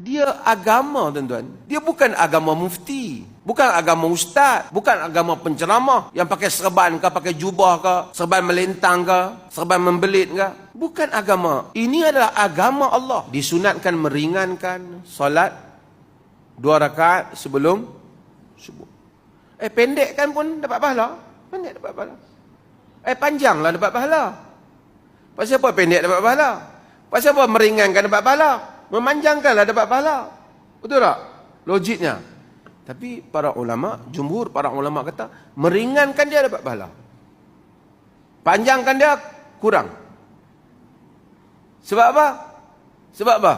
Dia agama, tuan-tuan. Dia bukan agama mufti, bukan agama ustaz, bukan agama penceramah yang pakai serban ke, pakai jubah ke, serban melintang ke, serban membelit ke. Bukan agama. Ini adalah agama Allah. Disunatkan meringankan solat 2 rakaat sebelum subuh. Pendek kan pun dapat pahala. Pendek dapat pahala. Panjanglah dapat pahala. Pasal apa pendek dapat pahala? Pasal apa meringankan dapat pahala? Memanjangkanlah dapat pahala. Betul tak? Logiknya. Tapi para ulama, jumhur para ulama kata, meringankan dia dapat pahala. Panjangkan dia kurang. Sebab apa? Sebab apa?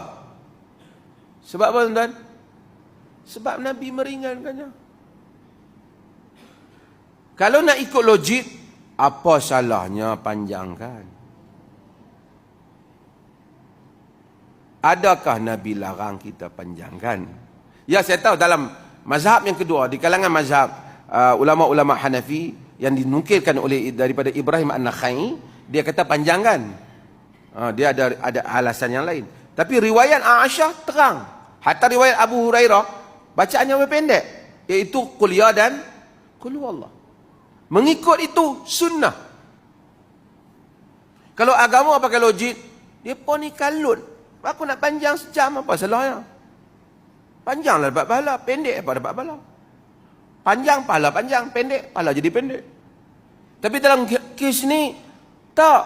Sebab apa, tuan-tuan? Sebab Nabi meringankannya. Kalau nak ikut logik, apa salahnya panjangkan? Adakah Nabi larang kita panjangkan? Ya, saya tahu dalam mazhab yang kedua, di kalangan mazhab ulama-ulama Hanafi yang dinukilkan oleh daripada Ibrahim An-Nakhai, dia kata panjangkan. Dia ada alasan yang lain. Tapi riwayat Aisyah terang. Hatta riwayat Abu Hurairah, bacaannya lebih pendek, iaitu qul ya dan qul huwallah. Mengikut itu sunnah. Kalau agama pakai logik, dia pun ni kalut. Aku nak panjang sejam, apa salahnya? Panjanglah dapat pahala, pendek apa dapat pahala? Panjang pahala panjang, pendek pahala jadi pendek. Tapi dalam kes ni tak,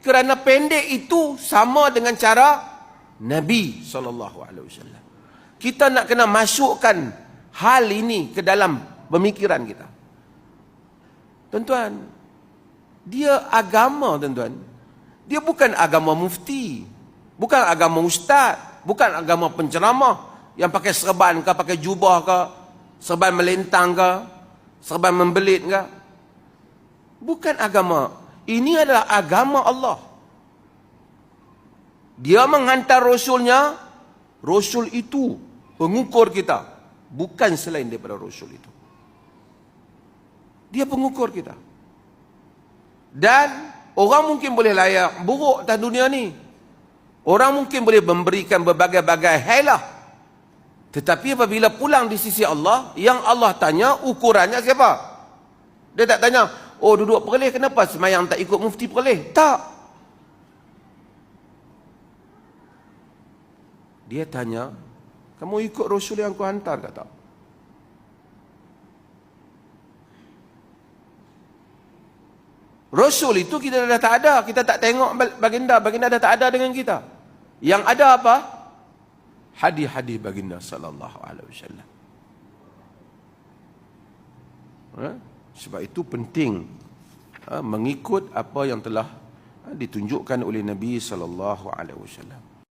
kerana pendek itu sama dengan cara Nabi SAW. Kita nak kena masukkan hal ini ke dalam pemikiran kita. Tuan-tuan, dia agama, tuan-tuan. Dia bukan agama mufti, bukan agama ustaz, bukan agama penceramah yang pakai serban ke, pakai jubah ke, serban melintang ke, serban membelit ke. Bukan agama. Ini adalah agama Allah. Dia menghantar Rasulnya. Rasul itu pengukur kita, bukan selain daripada Rasul itu. Dia pengukur kita. Dan orang mungkin boleh layak buruk atas dunia ni. Orang mungkin boleh memberikan berbagai-bagai helah. Tetapi apabila pulang di sisi Allah, yang Allah tanya ukurannya siapa? Dia tak tanya, oh duduk Perlis kenapa semayang tak ikut mufti Perlis? Tak. Dia tanya, kamu ikut Rasul yang aku hantar ke tak? Rasul itu kita dah tak ada. Kita tak tengok baginda. Baginda dah tak ada dengan kita. Yang ada apa? Hadis-hadis baginda sallallahu alaihi wasallam. Sebab itu penting mengikut apa yang telah ditunjukkan oleh Nabi sallallahu alaihi wasallam.